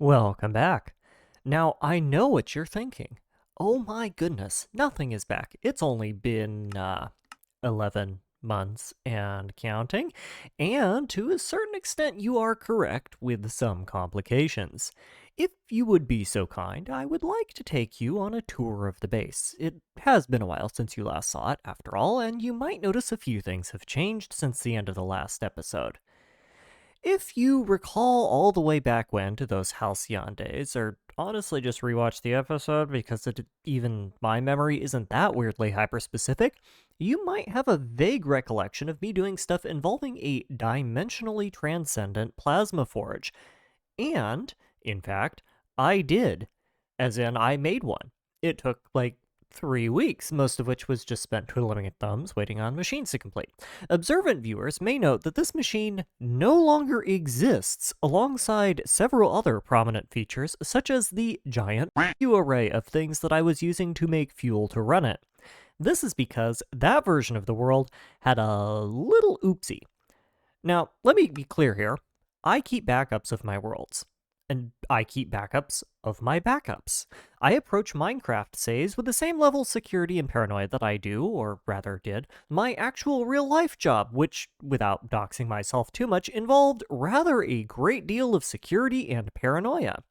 Welcome back. Now, I know what you're thinking. Oh my goodness, nothing is back. It's only been 11 months and counting, and to a certain extent, you are correct with some complications. If you would be so kind, I would like to take you on a tour of the base. It has been a while since you last saw it, after all, and you might notice a few things have changed since the end of the last episode. If you recall all the way back when to those Halcyon days, or honestly just rewatch the episode because even my memory isn't that weirdly hyper-specific, you might have a vague recollection of me doing stuff involving a dimensionally transcendent plasma forge. And, in fact, I did. As in, I made one. It took, 3 weeks, most of which was just spent twiddling its thumbs waiting on machines to complete. Observant viewers may note that this machine no longer exists alongside several other prominent features, such as the giant array of things that I was using to make fuel to run it. This is because that version of the world had a little oopsie. Now, let me be clear here. I keep backups of my worlds. And I keep backups of my backups. I approach Minecraft saves with the same level of security and paranoia that I do, or rather did, my actual real-life job, which, without doxing myself too much, involved rather a great deal of security and paranoia.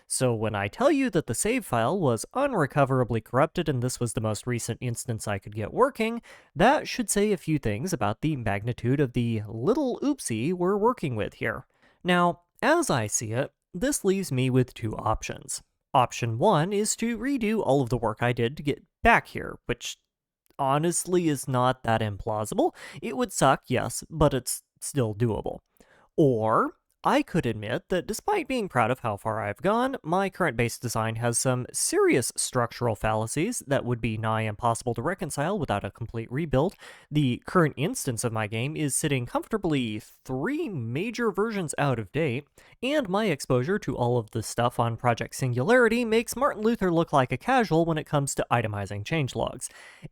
So when I tell you that the save file was unrecoverably corrupted and this was the most recent instance I could get working, that should say a few things about the magnitude of the little oopsie we're working with here. Now, as I see it, this leaves me with two options. Option 1 is to redo all of the work I did to get back here, which honestly is not that implausible. It would suck, yes, but it's still doable. Or I could admit that despite being proud of how far I've gone, my current base design has some serious structural fallacies that would be nigh impossible to reconcile without a complete rebuild. The current instance of my game is sitting comfortably 3 major versions out of date, and my exposure to all of the stuff on Project Singularity makes Martin Luther look like a casual when it comes to itemizing changelogs.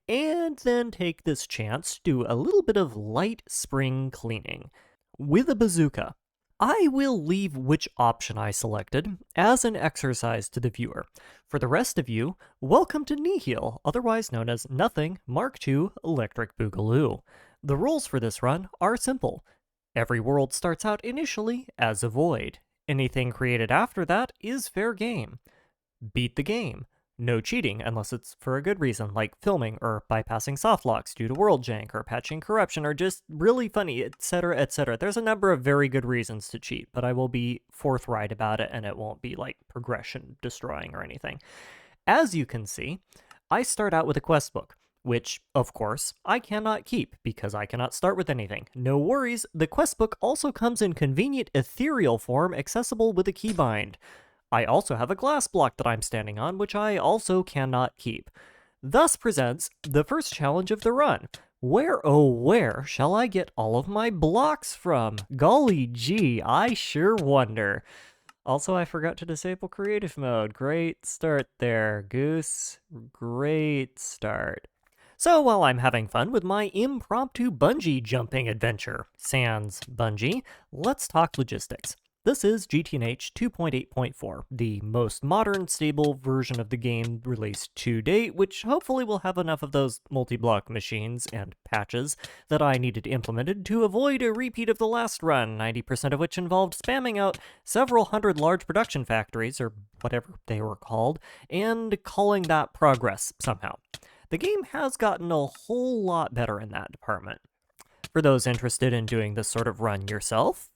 And then take this chance to do a little bit of light spring cleaning. With a bazooka, I will leave which option I selected as an exercise to the viewer. For the rest of you, welcome to Nihil, otherwise known as Nothing Mark II Electric Boogaloo. The rules for this run are simple. Every world starts out initially as a void. Anything created after that is fair game. Beat the game. No cheating unless it's for a good reason, like filming or bypassing softlocks due to world jank or patching corruption or just really funny, etc., etc. There's a number of very good reasons to cheat, but I will be forthright about it and it won't be like progression destroying or anything. As you can see, I start out with a quest book, which, of course, I cannot keep because I cannot start with anything. No worries, the quest book also comes in convenient ethereal form accessible with a keybind. I also have a glass block that I'm standing on, which I also cannot keep. Thus presents the first challenge of the run. Where, oh where, shall I get all of my blocks from? Golly gee, I sure wonder. Also, I forgot to disable creative mode. Great start there, Goose. Great start. So while I'm having fun with my impromptu bungee jumping adventure, sans bungee, let's talk logistics. This is GTNH 2.8.4, the most modern, stable version of the game released to date, which hopefully will have enough of those multi-block machines and patches that I needed implemented to avoid a repeat of the last run, 90% of which involved spamming out several hundred large production factories, or whatever they were called, and calling that progress somehow. The game has gotten a whole lot better in that department. For those interested in doing this sort of run yourself,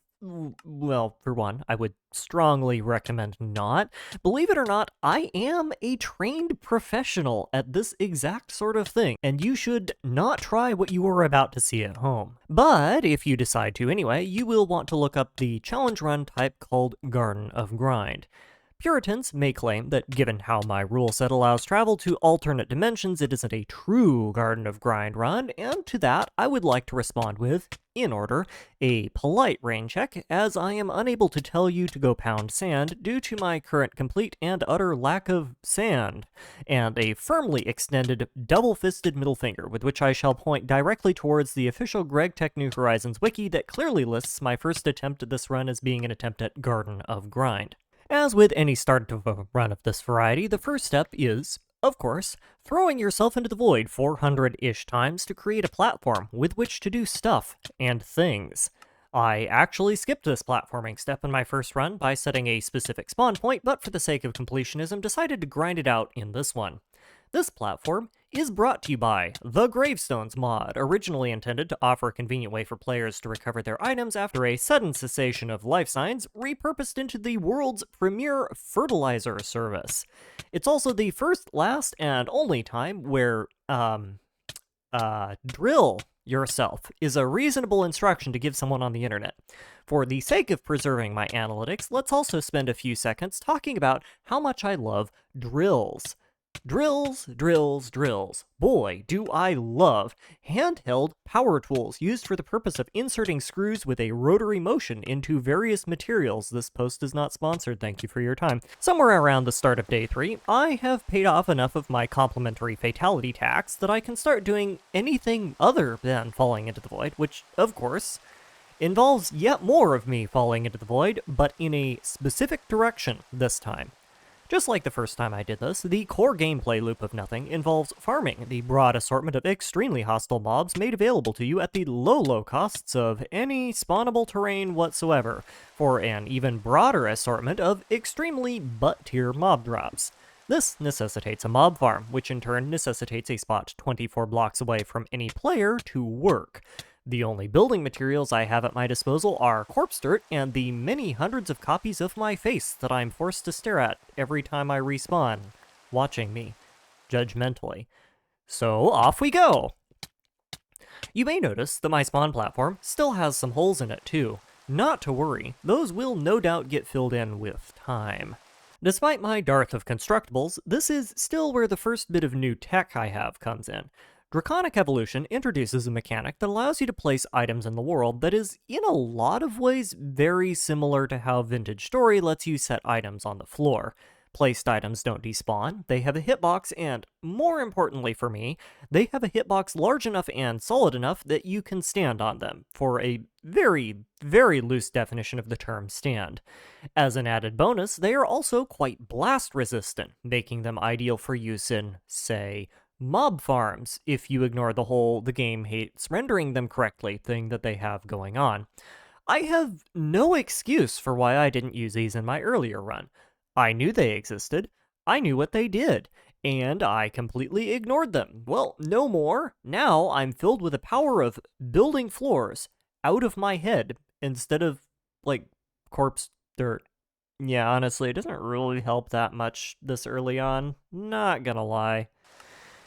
well, for one, I would strongly recommend not. Believe it or not, I am a trained professional at this exact sort of thing, and you should not try what you are about to see at home. But if you decide to anyway, you will want to look up the challenge run type called Garden of Grind. Puritans may claim that given how my rule set allows travel to alternate dimensions, it isn't a true Garden of Grind run, and to that I would like to respond with, in order, a polite rain check, as I am unable to tell you to go pound sand due to my current complete and utter lack of sand, and a firmly extended, double-fisted middle finger with which I shall point directly towards the official Gregtech New Horizons wiki that clearly lists my first attempt at this run as being an attempt at Garden of Grind. As with any start to a run of this variety, the first step is, of course, throwing yourself into the void 400-ish times to create a platform with which to do stuff and things. I actually skipped this platforming step in my first run by setting a specific spawn point, but for the sake of completionism decided to grind it out in this one. This platform is brought to you by the Gravestones mod, originally intended to offer a convenient way for players to recover their items after a sudden cessation of life signs, repurposed into the world's premier fertilizer service. It's also the first, last, and only time where, drill yourself is a reasonable instruction to give someone on the internet. For the sake of preserving my analytics, let's also spend a few seconds talking about how much I love drills. Drills, drills, drills. Boy, do I love handheld power tools used for the purpose of inserting screws with a rotary motion into various materials. This post is not sponsored, thank you for your time. Somewhere around the start of day 3, I have paid off enough of my complimentary fatality tax that I can start doing anything other than falling into the void, which, of course, involves yet more of me falling into the void, but in a specific direction this time. Just like the first time I did this, the core gameplay loop of Nothing involves farming the broad assortment of extremely hostile mobs made available to you at the low costs of any spawnable terrain whatsoever, for an even broader assortment of extremely butt-tier mob drops. This necessitates a mob farm, which in turn necessitates a spot 24 blocks away from any player to work. The only building materials I have at my disposal are corpse dirt and the many hundreds of copies of my face that I'm forced to stare at every time I respawn, watching me, judgmentally. So off we go! You may notice that my spawn platform still has some holes in it too. Not to worry, those will no doubt get filled in with time. Despite my dearth of constructibles, this is still where the first bit of new tech I have comes in. Draconic Evolution introduces a mechanic that allows you to place items in the world that is, in a lot of ways, very similar to how Vintage Story lets you set items on the floor. Placed items don't despawn, they have a hitbox, and, more importantly for me, they have a hitbox large enough and solid enough that you can stand on them, for a very, very loose definition of the term stand. As an added bonus, they are also quite blast resistant, making them ideal for use in, say, mob farms, if you ignore the whole "the game hates rendering them correctly" thing that they have going on. I have no excuse for why I didn't use these in my earlier run. I knew they existed, I knew what they did, and I completely ignored them. Well, no more. Now I'm filled with the power of building floors out of my head instead of, like, corpse dirt. Yeah, honestly, it doesn't really help that much this early on, not gonna lie.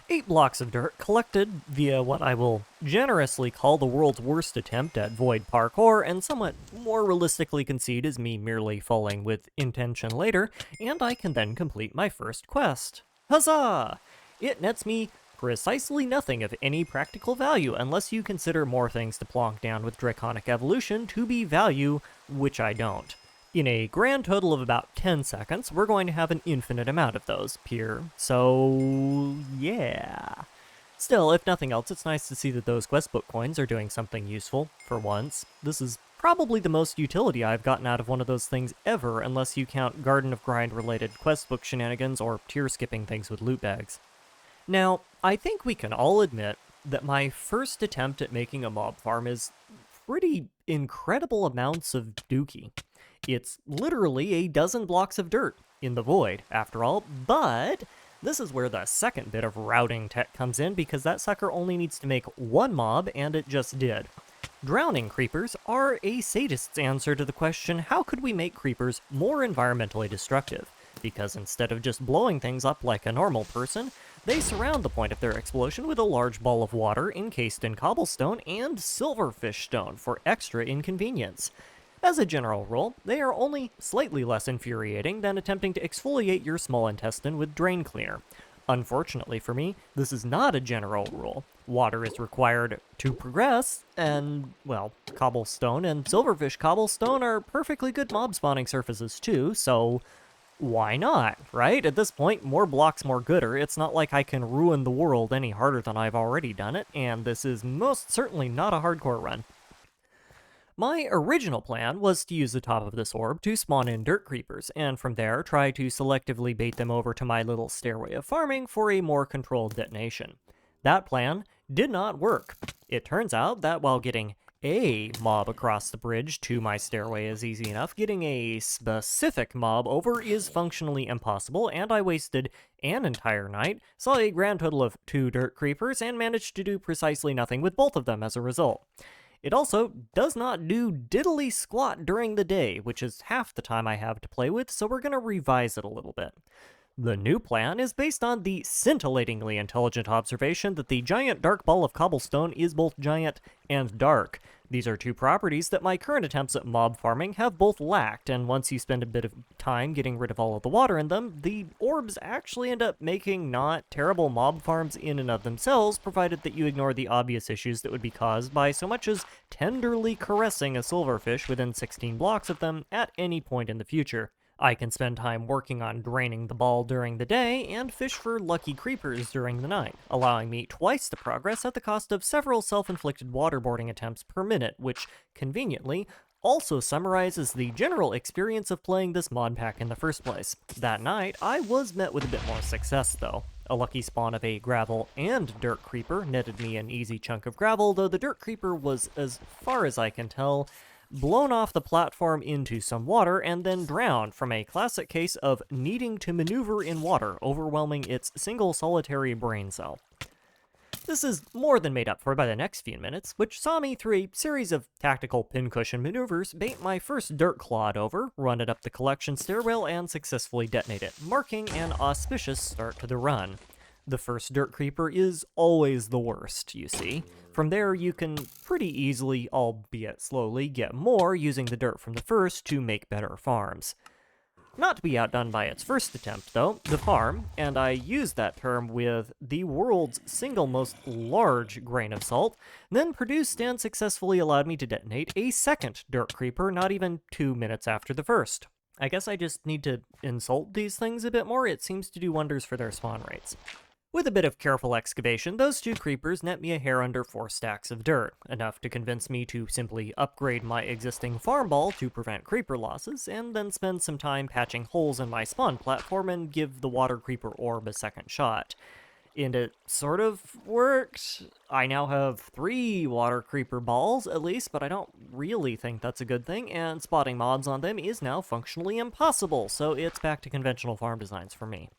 8 blocks of dirt collected via what I will generously call the world's worst attempt at void parkour, and somewhat more realistically concede is me merely falling with intention later, and I can then complete my first quest. Huzzah! It nets me precisely nothing of any practical value unless you consider more things to plonk down with Draconic Evolution to be value, which I don't. In a grand total of about 10 seconds, we're going to have an infinite amount of those appear, so yeah. Still, if nothing else, it's nice to see that those questbook coins are doing something useful, for once. This is probably the most utility I've gotten out of one of those things ever, unless you count Garden of Grind related questbook shenanigans or tier skipping things with loot bags. Now, I think we can all admit that my first attempt at making a mob farm is pretty incredible amounts of dookie. It's literally a dozen blocks of dirt in the void, after all, but this is where the second bit of routing tech comes in, because that sucker only needs to make one mob, and it just did. Drowning creepers are a sadist's answer to the question, how could we make creepers more environmentally destructive? Because instead of just blowing things up like a normal person, they surround the point of their explosion with a large ball of water encased in cobblestone and silverfish stone for extra inconvenience. As a general rule, they are only slightly less infuriating than attempting to exfoliate your small intestine with drain cleaner. Unfortunately for me, this is not a general rule. Water is required to progress, and, well, cobblestone and silverfish cobblestone are perfectly good mob spawning surfaces too, so why not, right? At this point, more blocks, more gooder. It's not like I can ruin the world any harder than I've already done it, and this is most certainly not a hardcore run. My original plan was to use the top of this orb to spawn in dirt creepers, and from there try to selectively bait them over to my little stairway of farming for a more controlled detonation. That plan did not work. It turns out that while getting a mob across the bridge to my stairway is easy enough, getting a specific mob over is functionally impossible, and I wasted an entire night, saw a grand total of 2 dirt creepers, and managed to do precisely nothing with both of them as a result. It also does not do diddly squat during the day, which is half the time I have to play with, so we're going to revise it a little bit. The new plan is based on the scintillatingly intelligent observation that the giant dark ball of cobblestone is both giant and dark. These are two properties that my current attempts at mob farming have both lacked, and once you spend a bit of time getting rid of all of the water in them, the orbs actually end up making not terrible mob farms in and of themselves, provided that you ignore the obvious issues that would be caused by so much as tenderly caressing a silverfish within 16 blocks of them at any point in the future. I can spend time working on draining the ball during the day and fish for lucky creepers during the night, allowing me twice the progress at the cost of several self-inflicted waterboarding attempts per minute, which, conveniently, also summarizes the general experience of playing this mod pack in the first place. That night, I was met with a bit more success, though. A lucky spawn of a gravel and dirt creeper netted me an easy chunk of gravel, though the dirt creeper was, as far as I can tell, blown off the platform into some water and then drowned from a classic case of needing to maneuver in water, overwhelming its single solitary brain cell. This is more than made up for by the next few minutes, which saw me through a series of tactical pincushion maneuvers bait my first dirt clod over, run it up the collection stairwell, and successfully detonate it, marking an auspicious start to the run. The first dirt creeper is always the worst, you see. From there, you can pretty easily, albeit slowly, get more using the dirt from the first to make better farms. Not to be outdone by its first attempt, though, the farm, and I use that term with the world's single most large grain of salt, then produced and successfully allowed me to detonate a second dirt creeper not even 2 minutes after the first. I guess I just need to insult these things a bit more. It seems to do wonders for their spawn rates. With a bit of careful excavation, those 2 creepers net me a hair under 4 stacks of dirt, enough to convince me to simply upgrade my existing farm ball to prevent creeper losses, and then spend some time patching holes in my spawn platform and give the water creeper orb a second shot. And it sort of worked. I now have 3 water creeper balls, at least, but I don't really think that's a good thing, and spotting mobs on them is now functionally impossible, so it's back to conventional farm designs for me.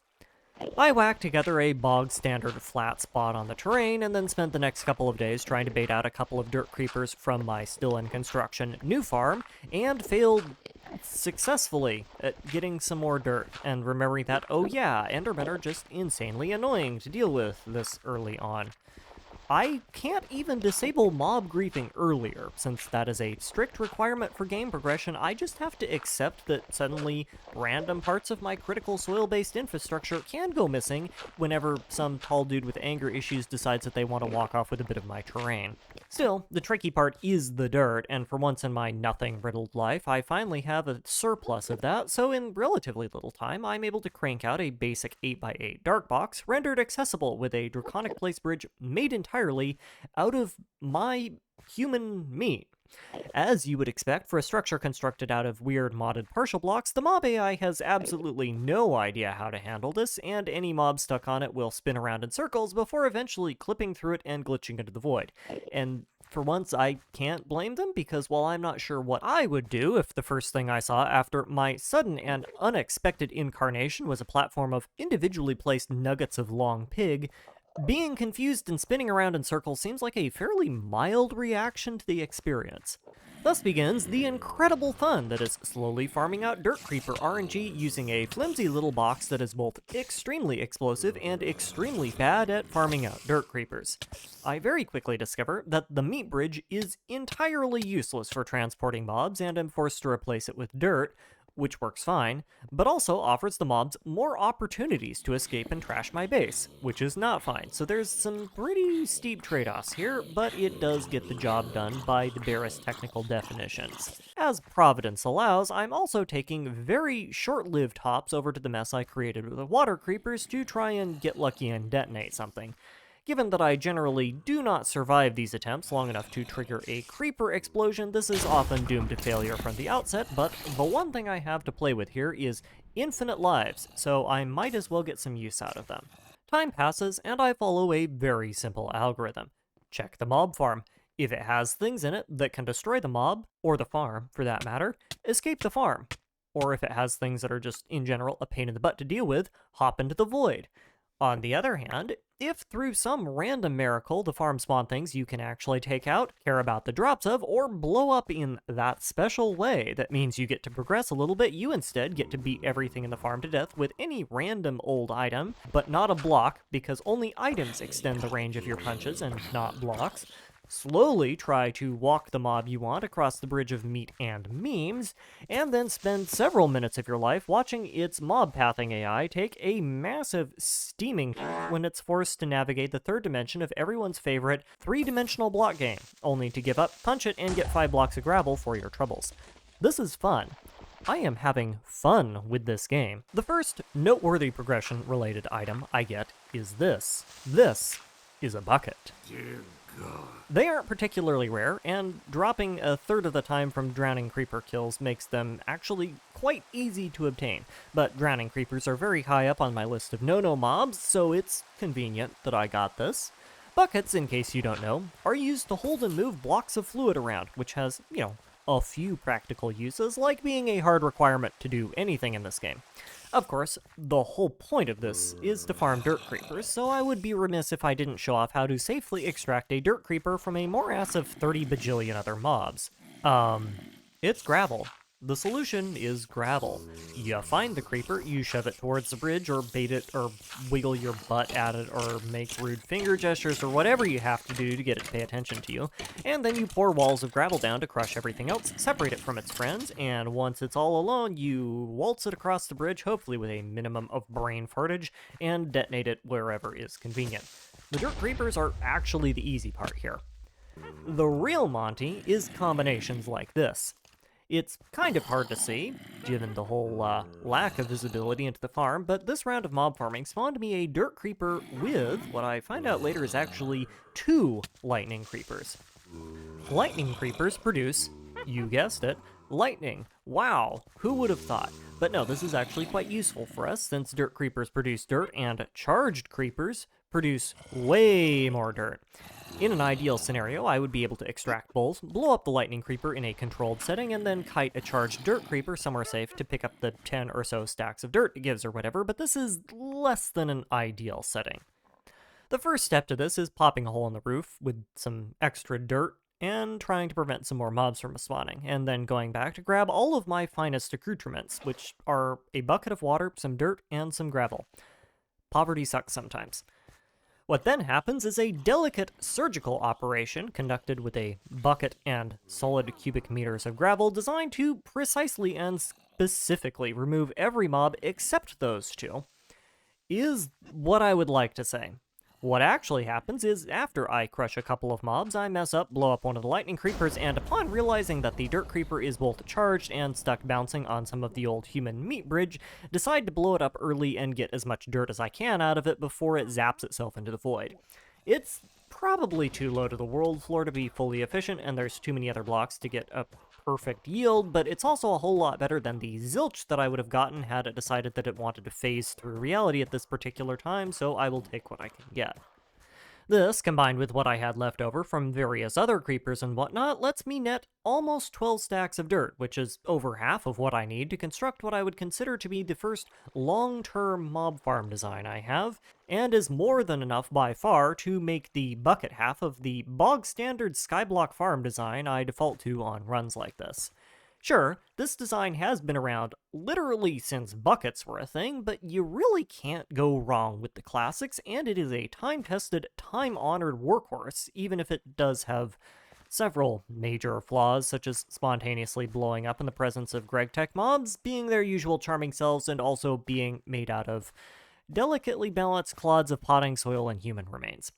I whacked together a bog-standard flat spot on the terrain, and then spent the next couple of days trying to bait out a couple of dirt creepers from my still-in-construction new farm, and failed successfully at getting some more dirt, and remembering that, oh yeah, Endermen are just insanely annoying to deal with this early on. I can't even disable mob griefing earlier, since that is a strict requirement for game progression. I just have to accept that suddenly random parts of my critical soil-based infrastructure can go missing whenever some tall dude with anger issues decides that they want to walk off with a bit of my terrain. Still, the tricky part is the dirt, and for once in my nothing-riddled life, I finally have a surplus of that, so in relatively little time, I'm able to crank out a basic 8x8 dark box, rendered accessible with a draconic place bridge made entirely out of my human meat. As you would expect for a structure constructed out of weird modded partial blocks, the mob AI has absolutely no idea how to handle this, and any mob stuck on it will spin around in circles before eventually clipping through it and glitching into the void. And for once, I can't blame them, because while I'm not sure what I would do if the first thing I saw after my sudden and unexpected incarnation was a platform of individually placed nuggets of long pig, being confused and spinning around in circles seems like a fairly mild reaction to the experience. Thus begins the incredible fun that is slowly farming out Dirt Creeper RNG using a flimsy little box that is both extremely explosive and extremely bad at farming out Dirt Creepers. I very quickly discover that the meat bridge is entirely useless for transporting mobs and am forced to replace it with dirt, which works fine, but also offers the mobs more opportunities to escape and trash my base, which is not fine. So there's some pretty steep trade-offs here, but it does get the job done by the barest technical definitions. As Providence allows, I'm also taking very short-lived hops over to the mess I created with the water creepers to try and get lucky and detonate something. Given that I generally do not survive these attempts long enough to trigger a creeper explosion, this is often doomed to failure from the outset, but the one thing I have to play with here is infinite lives, so I might as well get some use out of them. Time passes, and I follow a very simple algorithm. Check the mob farm. If it has things in it that can destroy the mob, or the farm for that matter, escape the farm. Or if it has things that are just, in general, a pain in the butt to deal with, hop into the void. On the other hand, if through some random miracle the farm spawn things you can actually take out, care about the drops of, or blow up in that special way that means you get to progress a little bit, you instead get to beat everything in the farm to death with any random old item, but not a block, because only items extend the range of your punches and not blocks. Slowly try to walk the mob you want across the bridge of meat and memes, and then spend several minutes of your life watching its mob pathing AI take a massive steaming when it's forced to navigate the third dimension of everyone's favorite three-dimensional block game, only to give up, punch it, and get 5 blocks of gravel for your troubles. This is fun. I am having fun with this game. The first noteworthy progression-related item I get is this. This is a bucket. Dear God. They aren't particularly rare, and dropping a third of the time from drowning creeper kills makes them actually quite easy to obtain. But drowning creepers are very high up on my list of no-no mobs, so it's convenient that I got this. Buckets, in case you don't know, are used to hold and move blocks of fluid around, which has, a few practical uses, like being a hard requirement to do anything in this game. Of course, the whole point of this is to farm dirt creepers, so I would be remiss if I didn't show off how to safely extract a dirt creeper from a morass of 30 bajillion other mobs. It's gravel. The solution is gravel. You find the creeper, you shove it towards the bridge, or bait it, or wiggle your butt at it, or make rude finger gestures, or whatever you have to do to get it to pay attention to you, and then you pour walls of gravel down to crush everything else, separate it from its friends, and once it's all alone, you waltz it across the bridge, hopefully with a minimum of brain fartage, and detonate it wherever is convenient. The dirt creepers are actually the easy part here. The real Monty is combinations like this. It's kind of hard to see, given the whole lack of visibility into the farm, but this round of mob farming spawned me a dirt creeper with what I find out later is actually 2 lightning creepers. Lightning creepers produce, you guessed it, lightning. Wow, who would have thought? But no, this is actually quite useful for us, since dirt creepers produce dirt, and charged creepers produce way more dirt. In an ideal scenario, I would be able to extract both, blow up the lightning creeper in a controlled setting, and then kite a charged dirt creeper somewhere safe to pick up the 10 or so stacks of dirt it gives or whatever, but this is less than an ideal setting. The first step to this is popping a hole in the roof with some extra dirt and trying to prevent some more mobs from spawning, and then going back to grab all of my finest accoutrements, which are a bucket of water, some dirt, and some gravel. Poverty sucks sometimes. What then happens is a delicate surgical operation conducted with a bucket and solid cubic meters of gravel designed to precisely and specifically remove every mob except those 2, is what I would like to say. What actually happens is, after I crush a couple of mobs, I mess up, blow up one of the lightning creepers, and upon realizing that the dirt creeper is both charged and stuck bouncing on some of the old human meat bridge, decide to blow it up early and get as much dirt as I can out of it before it zaps itself into the void. It's probably too low to the world floor to be fully efficient, and there's too many other blocks to get a perfect yield, but it's also a whole lot better than the zilch that I would have gotten had it decided that it wanted to phase through reality at this particular time, so I will take what I can get. This, combined with what I had left over from various other creepers and whatnot, lets me net almost 12 stacks of dirt, which is over half of what I need to construct what I would consider to be the first long-term mob farm design I have, and is more than enough by far to make the bucket half of the bog-standard skyblock farm design I default to on runs like this. Sure, this design has been around literally since buckets were a thing, but you really can't go wrong with the classics, and it is a time-tested, time-honored workhorse, even if it does have several major flaws, such as spontaneously blowing up in the presence of Gregtech mobs, being their usual charming selves, and also being made out of delicately balanced clods of potting soil and human remains.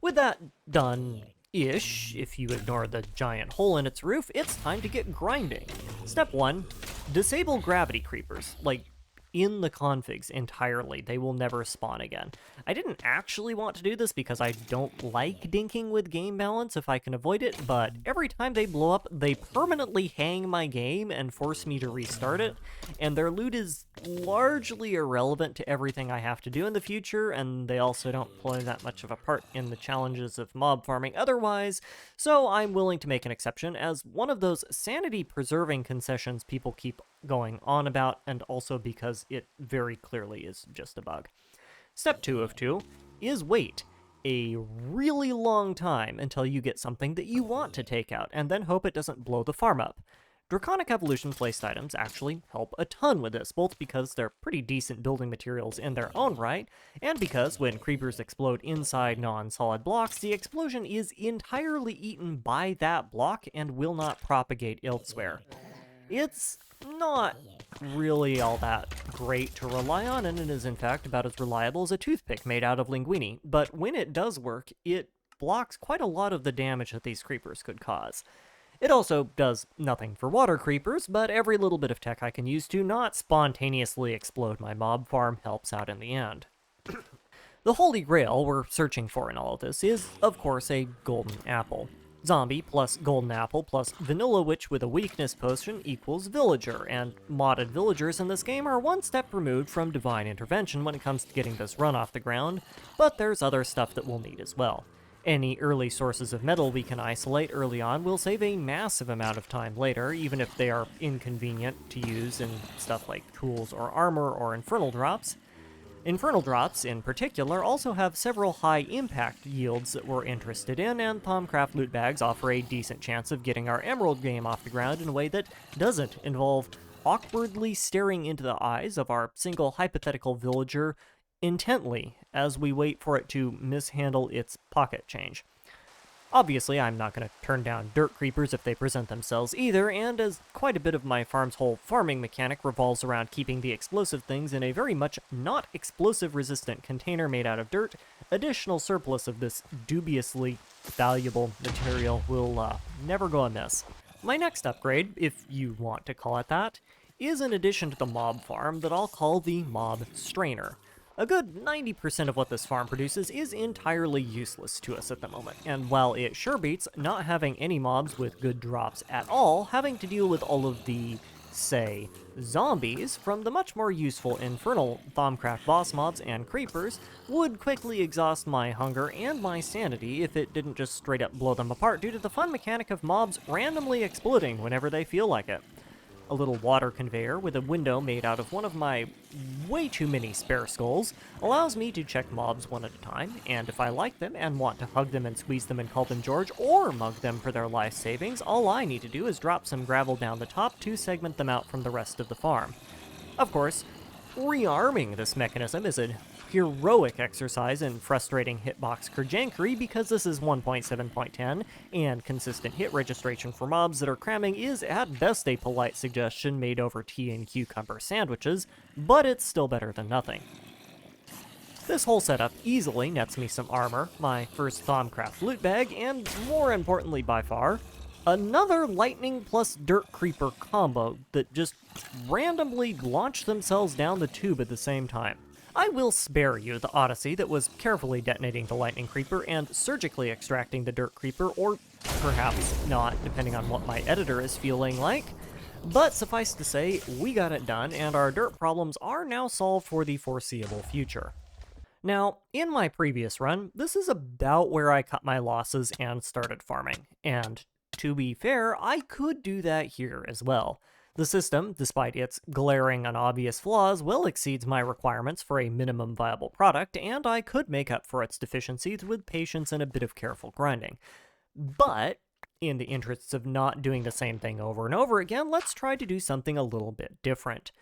With that done-ish, if you ignore the giant hole in its roof, it's time to get grinding. Step 1, disable gravity creepers, like in the configs entirely. They will never spawn again. I didn't actually want to do this because I don't like dinking with game balance if I can avoid it, but every time they blow up, they permanently hang my game and force me to restart it, and their loot is largely irrelevant to everything I have to do in the future, and they also don't play that much of a part in the challenges of mob farming otherwise, so I'm willing to make an exception as one of those sanity-preserving concessions people keep going on about, and also because it very clearly is just a bug. Step 2 of 2 is wait a really long time until you get something that you want to take out, and then hope it doesn't blow the farm up. Draconic Evolution placed items actually help a ton with this, both because they're pretty decent building materials in their own right, and because when creepers explode inside non-solid blocks, the explosion is entirely eaten by that block and will not propagate elsewhere. It's not really all that great to rely on, and it is in fact about as reliable as a toothpick made out of linguine, but when it does work, it blocks quite a lot of the damage that these creepers could cause. It also does nothing for water creepers, but every little bit of tech I can use to not spontaneously explode my mob farm helps out in the end. The holy grail we're searching for in all of this is, of course, a golden apple. Zombie plus golden apple plus vanilla witch with a weakness potion equals villager, and modded villagers in this game are one step removed from divine intervention when it comes to getting this run off the ground, but there's other stuff that we'll need as well. Any early sources of metal we can isolate early on will save a massive amount of time later, even if they are inconvenient to use in stuff like tools or armor or infernal drops. Infernal drops, in particular, also have several high-impact yields that we're interested in, and Thaumcraft loot bags offer a decent chance of getting our emerald game off the ground in a way that doesn't involve awkwardly staring into the eyes of our single hypothetical villager intently as we wait for it to mishandle its pocket change. Obviously, I'm not going to turn down dirt creepers if they present themselves either, and as quite a bit of my farm's whole farming mechanic revolves around keeping the explosive things in a very much not explosive resistant container made out of dirt, additional surplus of this dubiously valuable material will never go amiss. My next upgrade, if you want to call it that, is an addition to the mob farm that I'll call the mob strainer. A good 90% of what this farm produces is entirely useless to us at the moment, and while it sure beats not having any mobs with good drops at all, having to deal with all of the, say, zombies from the much more useful infernal Thaumcraft boss mobs and creepers would quickly exhaust my hunger and my sanity if it didn't just straight up blow them apart due to the fun mechanic of mobs randomly exploding whenever they feel like it. A little water conveyor with a window made out of one of my way too many spare skulls allows me to check mobs one at a time, and if I like them and want to hug them and squeeze them and call them George, or mug them for their life savings, all I need to do is drop some gravel down the top to segment them out from the rest of the farm. Of course, rearming this mechanism is a heroic exercise in frustrating hitbox kerjankery because this is 1.7.10, and consistent hit registration for mobs that are cramming is at best a polite suggestion made over tea and cucumber sandwiches, but it's still better than nothing. This whole setup easily nets me some armor, my first Thaumcraft loot bag, and more importantly by far, another lightning plus dirt creeper combo that just randomly launch themselves down the tube at the same time. I will spare you the odyssey that was carefully detonating the lightning creeper and surgically extracting the dirt creeper, or perhaps not, depending on what my editor is feeling like. But suffice to say, we got it done, and our dirt problems are now solved for the foreseeable future. Now, in my previous run, this is about where I cut my losses and started farming, and to be fair, I could do that here as well. The system, despite its glaring and obvious flaws, well exceeds my requirements for a minimum viable product, and I could make up for its deficiencies with patience and a bit of careful grinding. But, in the interests of not doing the same thing over and over again, let's try to do something a little bit different.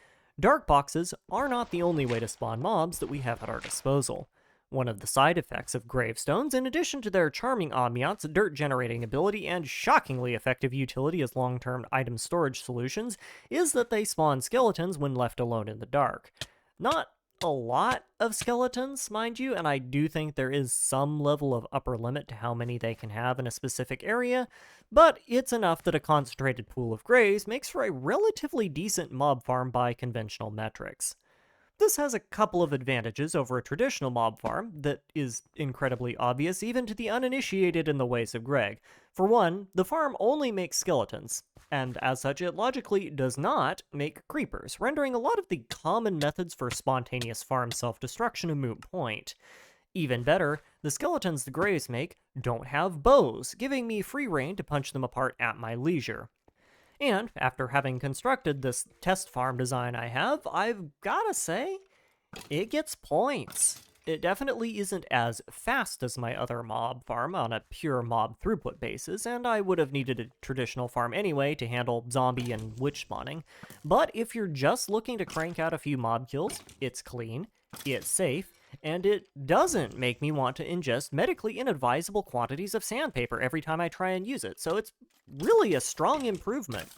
Dark boxes are not the only way to spawn mobs that we have at our disposal. One of the side effects of gravestones, in addition to their charming ambiance, dirt-generating ability, and shockingly effective utility as long-term item storage solutions, is that they spawn skeletons when left alone in the dark. Not a lot of skeletons, mind you, and I do think there is some level of upper limit to how many they can have in a specific area, but it's enough that a concentrated pool of graves makes for a relatively decent mob farm by conventional metrics. This has a couple of advantages over a traditional mob farm that is incredibly obvious even to the uninitiated in the ways of Greg. For one, the farm only makes skeletons, and as such it logically does not make creepers, rendering a lot of the common methods for spontaneous farm self-destruction a moot point. Even better, the skeletons the Greys make don't have bows, giving me free rein to punch them apart at my leisure. And after having constructed this test farm design I've gotta say, it gets points. It definitely isn't as fast as my other mob farm on a pure mob throughput basis, and I would have needed a traditional farm anyway to handle zombie and witch spawning. But if you're just looking to crank out a few mob kills, it's clean, it's safe, and it doesn't make me want to ingest medically inadvisable quantities of sandpaper every time I try and use it, so it's really a strong improvement.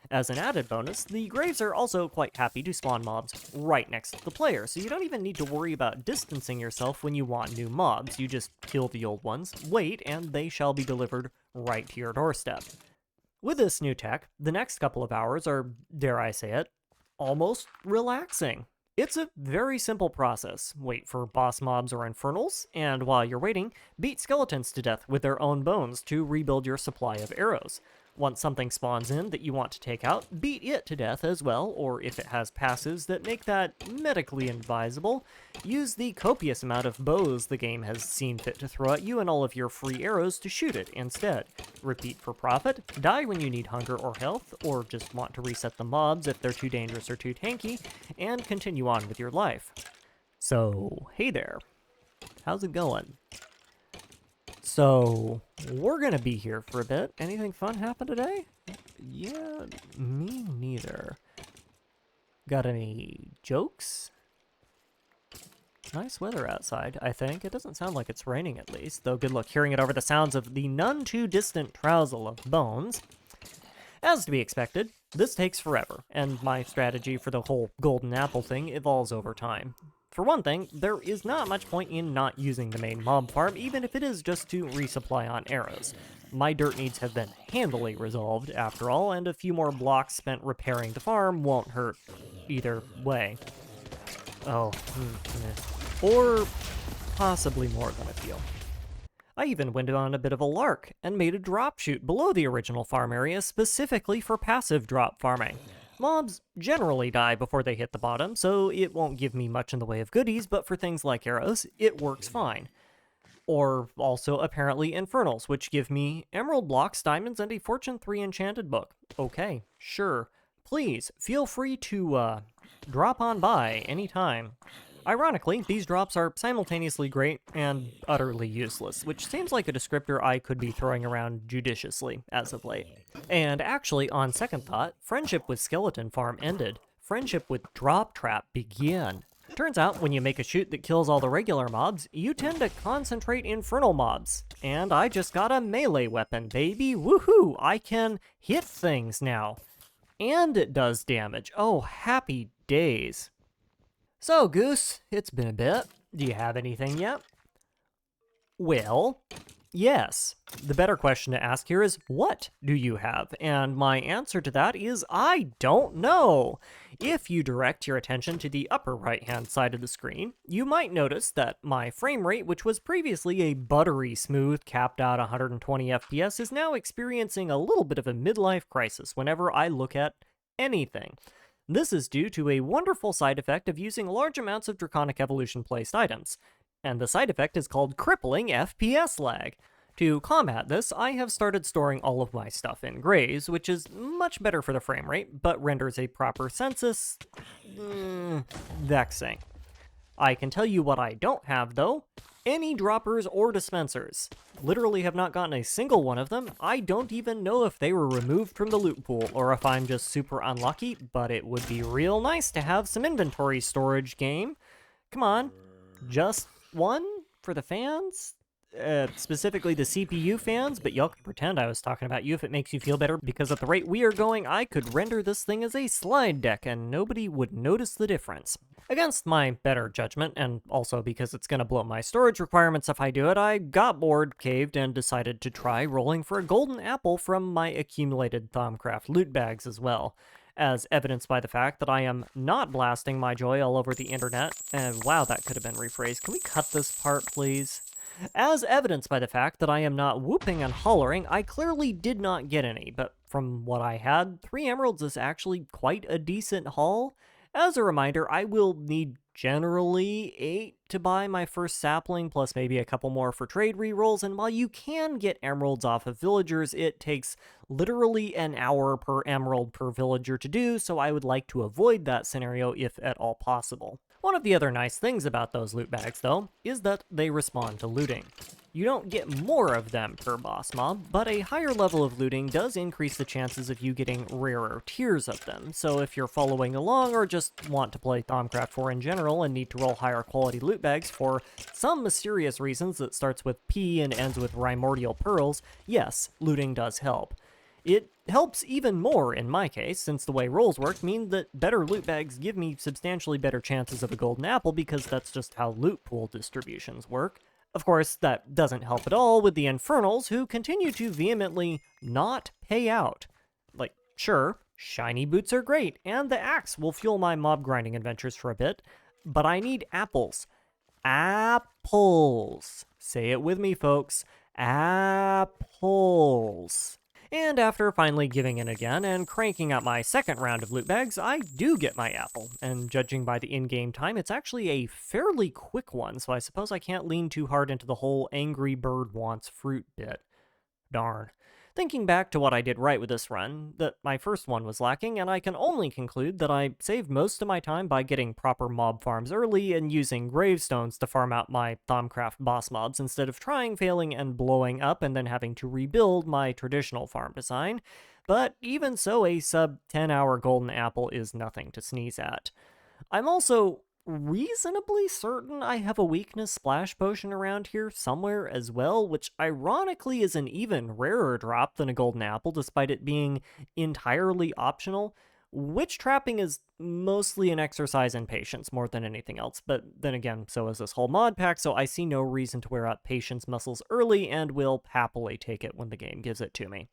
As an added bonus, the Graves are also quite happy to spawn mobs right next to the player, so you don't even need to worry about distancing yourself when you want new mobs. You just kill the old ones, wait, and they shall be delivered right to your doorstep. With this new tech, the next couple of hours are, dare I say it, almost relaxing. It's a very simple process. Wait for boss mobs or infernals, and while you're waiting, beat skeletons to death with their own bones to rebuild your supply of arrows. Once something spawns in that you want to take out, beat it to death as well, or if it has passives that make that medically advisable, use the copious amount of bows the game has seen fit to throw at you and all of your free arrows to shoot it instead. Repeat for profit, die when you need hunger or health, or just want to reset the mobs if they're too dangerous or too tanky, and continue on with your life. So, hey there. How's it going? So, we're gonna be here for a bit. Anything fun happen today? Yeah, me neither. Got any jokes? Nice weather outside, I think. It doesn't sound like it's raining at least, though good luck hearing it over the sounds of the none too distant trousle of bones. As to be expected, this takes forever, and my strategy for the whole golden apple thing evolves over time. For one thing, there is not much point in not using the main mob farm, even if it is just to resupply on arrows. My dirt needs have been handily resolved, after all, and a few more blocks spent repairing the farm won't hurt either way. Oh, or possibly more than a few. I even went on a bit of a lark and made a drop chute below the original farm area specifically for passive drop farming. Mobs generally die before they hit the bottom, so it won't give me much in the way of goodies, but for things like arrows, it works fine. Or also apparently infernals, which give me emerald blocks, diamonds, and a Fortune 3 enchanted book. Okay, sure. Please, feel free to, drop on by anytime. Ironically, these drops are simultaneously great and utterly useless, which seems like a descriptor I could be throwing around judiciously as of late. And actually, on second thought, friendship with Skeleton Farm ended. Friendship with Drop Trap began. Turns out, when you make a chute that kills all the regular mobs, you tend to concentrate infernal mobs. And I just got a melee weapon, baby. Woohoo! I can hit things now. And it does damage. Oh, happy days. So, Goose, it's been a bit. Do you have anything yet? Well, yes. The better question to ask here is, what do you have? And my answer to that is, I don't know. If you direct your attention to the upper right-hand side of the screen, you might notice that my frame rate, which was previously a buttery smooth, capped out 120 FPS, is now experiencing a little bit of a midlife crisis whenever I look at anything. This is due to a wonderful side effect of using large amounts of Draconic Evolution placed items, and the side effect is called crippling FPS lag. To combat this, I have started storing all of my stuff in grays, which is much better for the frame rate, but renders a proper census vexing. I can tell you what I don't have, though. Any droppers or dispensers. Literally have not gotten a single one of them. I don't even know if they were removed from the loot pool or if I'm just super unlucky, but it would be real nice to have some inventory storage, game. Come on, just one for the fans? Specifically the CPU fans, but y'all can pretend I was talking about you if it makes you feel better, because at the rate we are going, I could render this thing as a slide deck and nobody would notice the difference. Against my better judgment, and also because it's gonna blow my storage requirements if I do it, I got bored, caved, and decided to try rolling for a golden apple from my accumulated Thaumcraft loot bags as well. as evidenced by the fact that I am not blasting my joy all over the internet. And wow, that could have been rephrased. Can we cut this part, please? As evidenced by the fact that I am not whooping and hollering, I clearly did not get any, but from what I had, 3 emeralds is actually quite a decent haul. As a reminder, I will need generally 8 to buy my first sapling, plus maybe a couple more for trade rerolls, and while you can get emeralds off of villagers, it takes literally an hour per emerald per villager to do, so I would like to avoid that scenario if at all possible. One of the other nice things about those loot bags, though, is that they respond to looting. You don't get more of them per boss mob, but a higher level of looting does increase the chances of you getting rarer tiers of them, so if you're following along or just want to play Thaumcraft 4 in general and need to roll higher quality loot bags for some mysterious reasons that starts with P and ends with primordial pearls, yes, looting does help. It helps even more in my case, since the way rolls work mean that better loot bags give me substantially better chances of a golden apple because that's just how loot pool distributions work. Of course, that doesn't help at all with the Infernals, who continue to vehemently not pay out. Like, sure, shiny boots are great, and the axe will fuel my mob grinding adventures for a bit, but I need apples. Apples! Say it with me, folks. Apples! And after finally giving in again and cranking out my second round of loot bags, I do get my apple, and judging by the in-game time, it's actually a fairly quick one, so I suppose I can't lean too hard into the whole angry bird wants fruit bit. Darn. Thinking back to what I did right with this run, that my first one was lacking, and I can only conclude that I saved most of my time by getting proper mob farms early and using gravestones to farm out my Thaumcraft boss mobs instead of trying, failing, and blowing up and then having to rebuild my traditional farm design. But even so, a sub 10-hour golden apple is nothing to sneeze at. I'm also reasonably certain I have a weakness splash potion around here somewhere as well, which ironically is an even rarer drop than a golden apple despite it being entirely optional. Witch trapping is mostly an exercise in patience more than anything else, but then again, so is this whole mod pack, so I see no reason to wear out patience muscles early and will happily take it when the game gives it to me.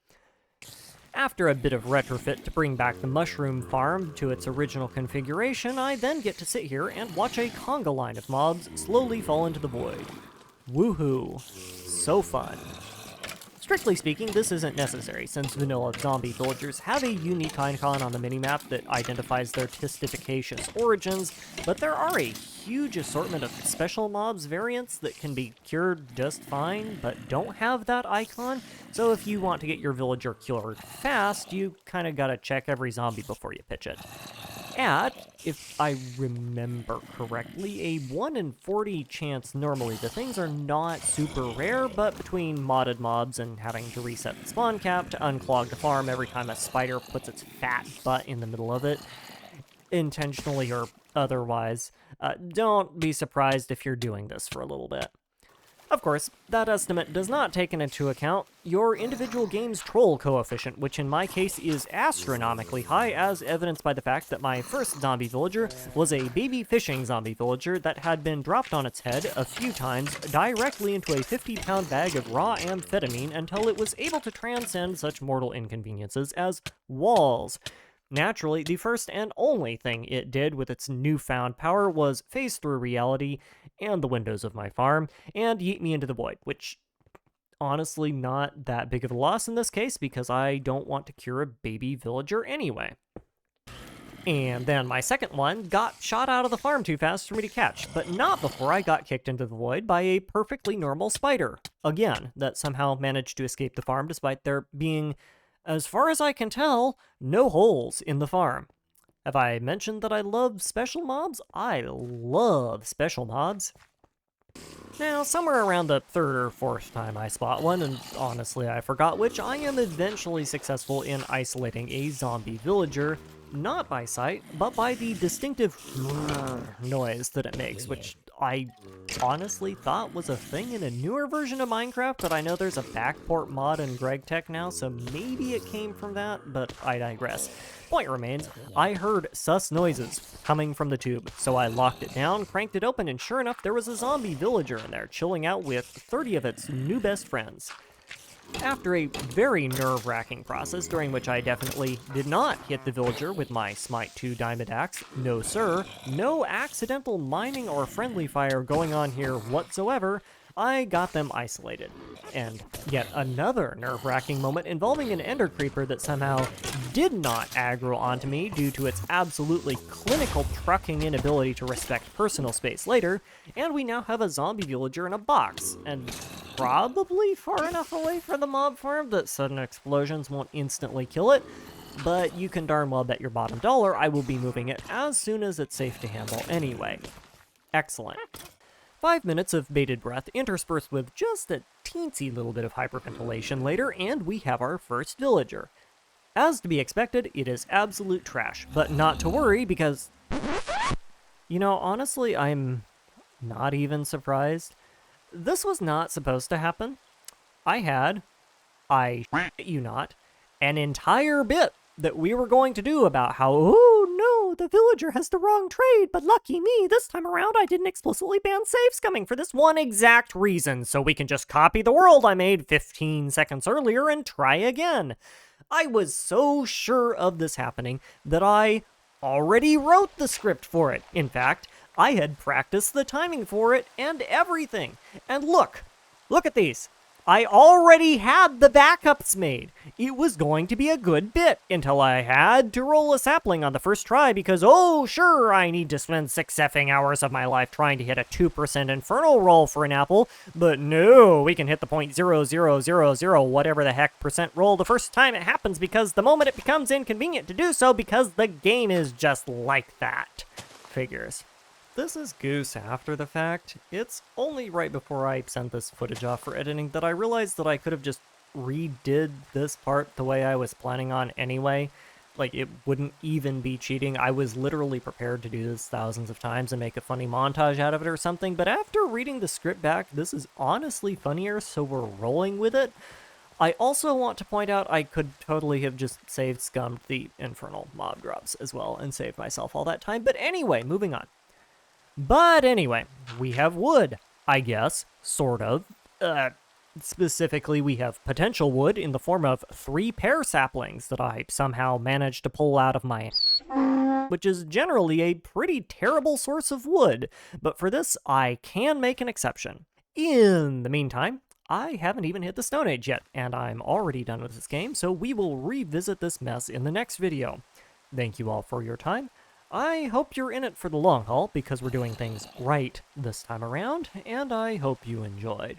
After a bit of retrofit to bring back the mushroom farm to its original configuration, I then get to sit here and watch a conga line of mobs slowly fall into the void. Woohoo! So fun. Strictly speaking, this isn't necessary, since vanilla zombie villagers have a unique icon on the minimap that identifies their testificacious origins, but there are a huge assortment of special mobs variants that can be cured just fine, but don't have that icon, so if you want to get your villager cured fast, you kinda gotta check every zombie before you pitch it. At, if I remember correctly, a 1 in 40 chance normally. The things are not super rare, but between modded mobs and having to reset the spawn cap to unclog the farm every time a spider puts its fat butt in the middle of it, intentionally or otherwise, don't be surprised if you're doing this for a little bit. Of course, that estimate does not take into account your individual game's troll coefficient, which in my case is astronomically high, as evidenced by the fact that my first zombie villager was a baby fishing zombie villager that had been dropped on its head a few times directly into a 50-pound bag of raw amphetamine until it was able to transcend such mortal inconveniences as walls. Naturally, the first and only thing it did with its newfound power was phase through reality and the windows of my farm and yeet me into the void, which honestly not that big of a loss in this case because I don't want to cure a baby villager anyway. And then my second one got shot out of the farm too fast for me to catch, but not before I got kicked into the void by a perfectly normal spider. Again, that somehow managed to escape the farm despite there being, as far as I can tell, no holes in the farm. Have I mentioned that I love special mobs? I love special mobs. Now, somewhere around the third or fourth time I spot one, and honestly I forgot which, I am eventually successful in isolating a zombie villager, not by sight, but by the distinctive noise that it makes, which I honestly thought was a thing in a newer version of Minecraft, but I know there's a backport mod in Gregtech now, so maybe it came from that, but I digress. Point remains, I heard sus noises coming from the tube, so I locked it down, cranked it open, and sure enough, there was a zombie villager in there, chilling out with 30 of its new best friends. After a very nerve-wracking process, during which I definitely did not hit the villager with my Smite 2 Diamond Axe, no sir, no accidental mining or friendly fire going on here whatsoever, I got them isolated. And yet another nerve-wracking moment involving an Ender Creeper that somehow did not aggro onto me due to its absolutely clinical trucking inability to respect personal space later, and we now have a zombie villager in a box, and probably far enough away from the mob farm that sudden explosions won't instantly kill it, but you can darn well bet your bottom dollar I will be moving it as soon as it's safe to handle anyway. Excellent. 5 minutes of bated breath interspersed with just a teensy little bit of hyperventilation later, and we have our first villager. As to be expected, it is absolute trash, but not to worry because, you know, honestly, I'm not even surprised. This was not supposed to happen. I shit you not, an entire bit that we were going to do about how, oh no, the villager has the wrong trade, but lucky me, this time around I didn't explicitly ban save scumming for this one exact reason, so we can just copy the world I made 15 seconds earlier and try again. I was so sure of this happening that I already wrote the script for it. In fact, I had practiced the timing for it and everything. And look at these. I already had the backups made. It was going to be a good bit until I had to roll a sapling on the first try because, oh, sure, I need to spend 6 effing hours of my life trying to hit a 2% infernal roll for an apple, but no, we can hit the 0.0000 whatever the heck percent roll the first time it happens because the moment it becomes inconvenient to do so because the game is just like that. Figures. This is Goose after the fact. It's only right before I sent this footage off for editing that I realized that I could have just redid this part the way I was planning on anyway. Like, it wouldn't even be cheating. I was literally prepared to do this thousands of times and make a funny montage out of it or something, but after reading the script back, this is honestly funnier, so we're rolling with it. I also want to point out I could totally have just saved scummed the infernal mob drops as well and saved myself all that time, but anyway, moving on. But anyway, we have wood, I guess, sort of. Specifically, we have potential wood in the form of 3 pear saplings that I somehow managed to pull out of my which is generally a pretty terrible source of wood, but for this, I can make an exception. In the meantime, I haven't even hit the Stone Age yet, and I'm already done with this game, so we will revisit this mess in the next video. Thank you all for your time. I hope you're in it for the long haul, because we're doing things right this time around, and I hope you enjoyed.